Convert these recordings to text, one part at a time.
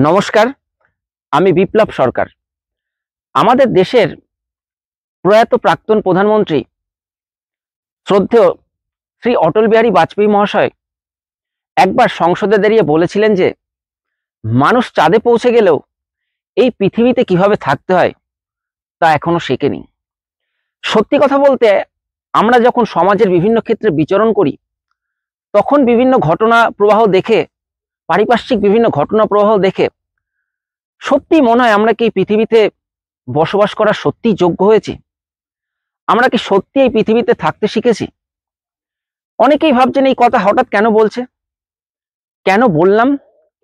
নমস্কার, আমি বিপ্লব সরকার। আমাদের দেশের প্রয়াত প্রাক্তন প্রধানমন্ত্রী শ্রদ্ধেয় শ্রী অটল বিহারী বাজপেয়ী মহাশয় একবার সংসদে দাঁড়িয়ে বলেছিলেন যে মানুষ চাঁদে পৌঁছে গেলেও এই পৃথিবীতে কিভাবে থাকতে হয় তা এখনো শেখেনি। সত্যি কথা বলতে, আমরা যখন সমাজের বিভিন্ন ক্ষেত্রে বিচরণ করি তখন বিভিন্ন ঘটনা প্রবাহ দেখে, পারিপার্শ্বিক বিভিন্ন ঘটনা প্রবাহ দেখে সত্যি মনে হয় আমরা কি এই পৃথিবীতে বসবাস করার সত্যিই যোগ্য হয়েছি? আমরা কি সত্যি এই পৃথিবীতে থাকতে শিখেছি? অনেকেই ভাবছেন এই কথা হঠাৎ কেন বলছে, কেন বললাম।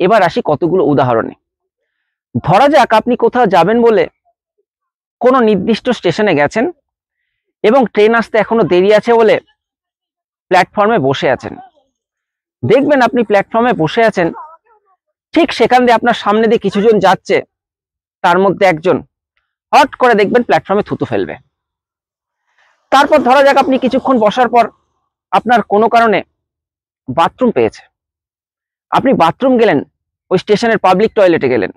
এবার আসি কতগুলো উদাহরণে। ধরা যাক আপনি কোথাও যাবেন বলে কোনো নির্দিষ্ট স্টেশনে গেছেন এবং ট্রেন আসতে এখনো দেরি আছে বলে প্ল্যাটফর্মে বসে আছেন। দেখবেন আপনি প্ল্যাটফর্মে বসে আছেন, ঠিক সেখান দিয়ে আপনার সামনে দিয়ে কিছুজন যাচ্ছে, তার মধ্যে একজন হট করে দেখবেন প্ল্যাটফর্মে থুতু ফেলবে। তারপর ধরা যাক আপনি কিছুক্ষণ বসার পর আপনার কোনো কারণে বাথরুম পেয়েছে, আপনি বাথরুম গেলেন, ওই স্টেশনের পাবলিক টয়লেটে গেলেন।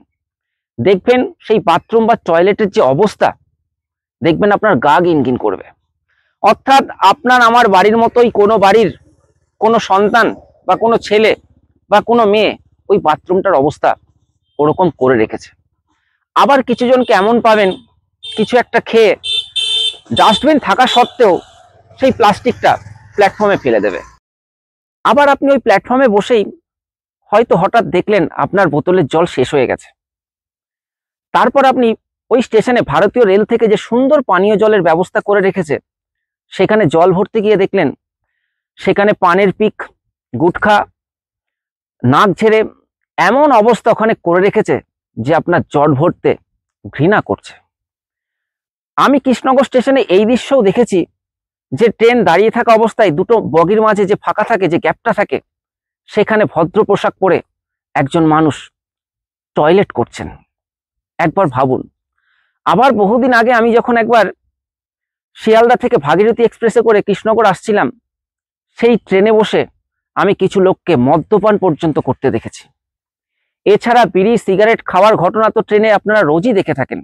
দেখবেন সেই বাথরুম বা টয়লেটের যে অবস্থা, দেখবেন আপনার গা গিনগিন করবে। অর্থাৎ আপনার আমার বাড়ির মতোই কোনো বাড়ির কোনো সন্তান বা কোনো ছেলে বা কোনো মেয়ে ওই বাথরুমটার অবস্থা ওরকম করে রেখেছে। আবার কিছুজনকে এমন পাবেন, কিছু একটা খেয়ে ডাস্টবিন থাকা সত্ত্বেও সেই প্লাস্টিকটা প্ল্যাটফর্মে ফেলে দেবে। আবার আপনি ওই প্ল্যাটফর্মে বসেই হয়তো হঠাৎ দেখলেন আপনার বোতলের জল শেষ হয়ে গেছে। তারপর আপনি ওই স্টেশনে ভারতীয় রেল থেকে যে সুন্দর পানীয় জলের ব্যবস্থা করে রেখেছে, সেখানে জল ভরতে গিয়ে দেখলেন সেখানে পানের পিক, গুটখা, নাক ঝেড়ে এমন অবস্থা ওখানে করে রেখেছে যে আপনার জল ভরতে ঘৃণা করছে। আমি কৃষ্ণনগর স্টেশনে এই দৃশ্যও দেখেছি যে ট্রেন দাঁড়িয়ে থাকা অবস্থায় দুটো বগির মাঝে যে ফাঁকা থাকে, যে গ্যাপটা থাকে, সেখানে ভদ্র পোশাক পরে একজন মানুষ টয়লেট করছেন। একবার ভাবুন। আবার বহুদিন আগে আমি যখন একবার শিয়ালদা থেকে ভাগীরথী এক্সপ্রেসে করে কৃষ্ণনগর আসছিলাম, সেই ট্রেনে বসে আমি কিছু লোককে মদ্যপান পর্যন্ত করতে দেখেছি। এছাড়া বিড়ি সিগারেট খাওয়ার ঘটনা তো ট্রেনে আপনারা রোজই দেখে থাকেন।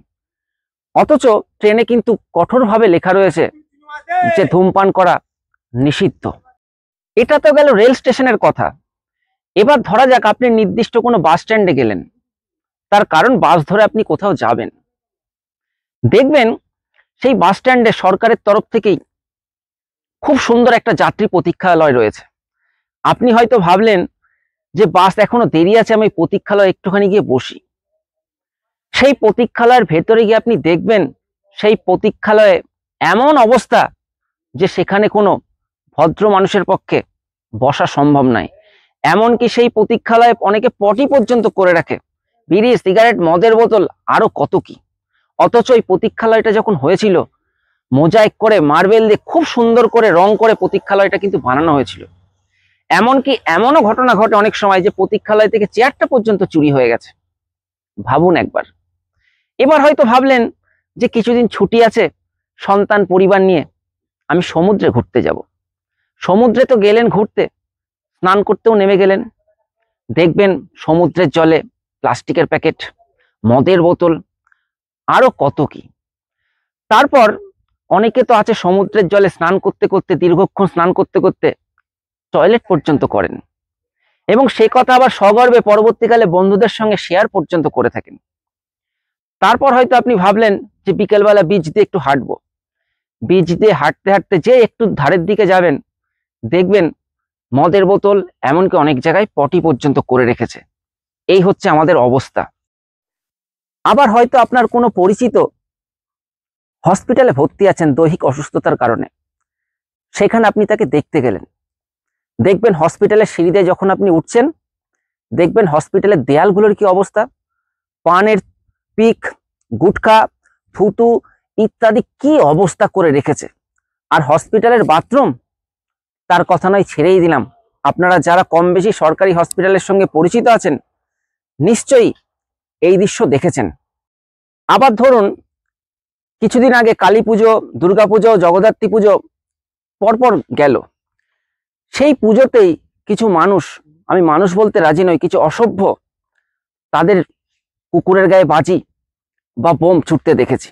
অথচ ট্রেনে কিন্তু কঠোরভাবে লেখা রয়েছে যে ধূমপান করা নিষিদ্ধ। এটা তো গেল রেল স্টেশনের কথা। এবার ধরা যাক আপনি নির্দিষ্ট কোনো বাস স্ট্যান্ডে গেলেন, তার কারণ বাস ধরে আপনি কোথাও যাবেন। দেখবেন সেই বাস স্ট্যান্ডে সরকারের তরফ থেকেই খুব সুন্দর একটা যাত্রী প্রতীক্ষালয় রয়েছে। আপনি হয়তো ভাবলেন যে বাস এখনো দেরি আছে, আমি প্রতীক্ষালয়ে একটুখানি গিয়ে বসি। সেই প্রতীক্ষালয়ের ভেতরে গিয়ে আপনি দেখবেন সেই প্রতীক্ষালয়ে এমন অবস্থা যে সেখানে কোনো ভদ্র মানুষের পক্ষে বসা সম্ভব নয়। এমনকি সেই প্রতীক্ষালয়ে অনেকে পটি পর্যন্ত করে রাখে, বিড়ি সিগারেট মদের বোতল আরো কত কি। অথচ এই প্রতীক্ষালয়টা যখন হয়েছিল, মোজাইক করে মার্বেল দিয়ে খুব সুন্দর করে রং করে প্রতীক্ষালয়টা কিন্তু বানানো হয়েছিল। এমনকি এমনও ঘটনা ঘটে অনেক সময় যে প্রতীক্ষালয় থেকে চেয়ারটা পর্যন্ত চুরি হয়ে গেছে। ভাবুন একবার। এবার হয়তো ভাবলেন যে কিছুদিন ছুটি আছে, সন্তান পরিবার নিয়ে আমি সমুদ্রে ঘুরতে যাব। সমুদ্রে তো গেলেন ঘুরতে, স্নান করতেও নেমে গেলেন। দেখবেন সমুদ্রের জলে প্লাস্টিকের প্যাকেট, মদের বোতল, আরো কত কি। তারপর অনেকে তো আছে সমুদ্রের জলে স্নান করতে করতে, দীর্ঘক্ষণ স্নান করতে করতে টয়লেট পর্যন্ত করেন, এবং সে কথা আবার সগর্বে পরবর্তীকালে বন্ধুদের সঙ্গে শেয়ার পর্যন্ত করে থাকেন। তারপর হয়তো আপনি ভাবলেন যে বিকেলবেলা বিচ দিয়ে একটু হাঁটবো। বিচ দিয়ে হাঁটতে হাঁটতে যে একটু ধারের দিকে যাবেন, দেখবেন মদের বোতল, এমনকি অনেক জায়গায় পটি পর্যন্ত করে রেখেছে। এই হচ্ছে আমাদের অবস্থা। আবার হয়তো আপনার কোনো পরিচিত হসপিটালে ভর্তি আছেন দৈহিক অসুস্থতার কারণে, সেখানে আপনি তাকে দেখতে গেলেন। দেখবেন হসপিটালের সিঁড়িতে যখন আপনি উঠছেন, দেখবেন হসপিটালের দেয়ালগুলোর কি অবস্থা, পানের পিক, গুটখা, থুতু ইত্যাদি কি অবস্থা করে রেখেছে। আর হসপিটালের বাথরুম তার কথা নয়, ছেড়েই দিলাম। আপনারা যারা কম বেশি সরকারি হসপিটালের সঙ্গে পরিচিত আছেন, নিশ্চয়ই এই দৃশ্য দেখেছেন। আবার ধরুন কিছুদিন আগে কালী পুজো, দুর্গা পুজো, জগদ্ধাত্রী পুজো পরপর গেল। সেই পুজোতেই কিছু মানুষ, আমি মানুষ বলতে রাজি নই, কিছু অসভ্য তাদের কুকুরের গায়ে বাজি বা বোম ছুটতে দেখেছি।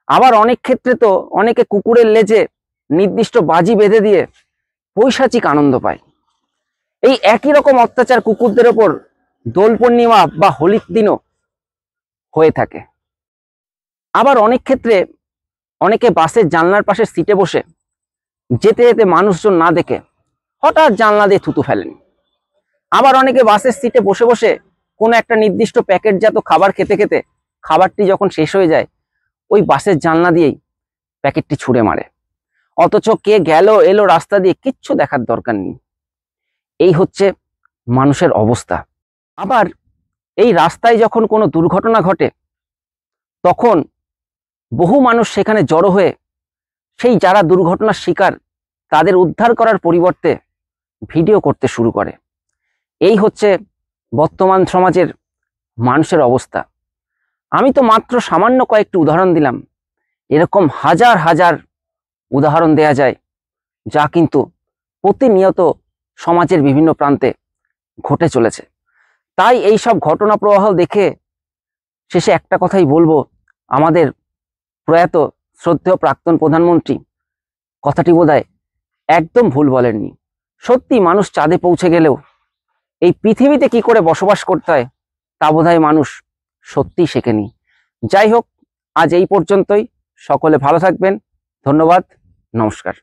আবার অনেক ক্ষেত্রে তো অনেকে কুকুরের লেজে নির্দিষ্ট বাজি বেঁধে দিয়ে পৈশাচিক আনন্দ পায়। এই একই রকম অত্যাচার কুকুরদের ওপর দোল পূর্ণিমা বা হোলির দিনও হয়ে থাকে। আবার অনেক ক্ষেত্রে অনেকে বাসের জানলার পাশে সিটে বসে যেতে যেতে মানুষজন না দেখে হঠাৎ জানলা দিয়ে থুতু ফেলেন। আবার অনেকে বাসের সিটে বসে বসে কোনো একটা নির্দিষ্ট প্যাকেটজাত খাবার খেতে খেতে খাবারটি যখন শেষ হয়ে যায় ওই বাসের জানলা দিয়েই প্যাকেটটি ছুঁড়ে মারে, অথচ কে গেল এলো রাস্তা দিয়ে কিচ্ছু দেখার দরকার নেই। এই হচ্ছে মানুষের অবস্থা। আবার এই রাস্তায় যখন কোনো দুর্ঘটনা ঘটে তখন বহু মানুষ সেখানে জড়ো হয়ে সেই যারা দুর্ঘটনার শিকার তাদের উদ্ধার করার পরিবর্তে ভিডিও করতে শুরু করে। এই হচ্ছে বর্তমান সমাজের মানুষের অবস্থা। আমি তো মাত্র সামান্য কয়েকটি উদাহরণ দিলাম, এরকম হাজার হাজার উদাহরণ দেয়া যায় যা কিন্তু প্রতিনিয়ত সমাজের বিভিন্ন প্রান্তে ঘটে চলেছে। তাই এই সব ঘটনা প্রবাহ দেখে শেষে একটা কথাই বলবো, আমাদের প্রয়াত শ্রদ্ধেয় প্রাক্তন প্রধানমন্ত্রী কথাটি বোধহয় একদম ভুল বলেননি। সত্যি মানুষ চাঁদে পৌঁছে গেলেও এই পৃথিবীতে কি করে বসবাস করতে হয় তা বোধহয় মানুষ সত্যিই শেখেনি। যাই হোক, আজ এই পর্যন্তই। সকলে ভালো থাকবেন। ধন্যবাদ। নমস্কার।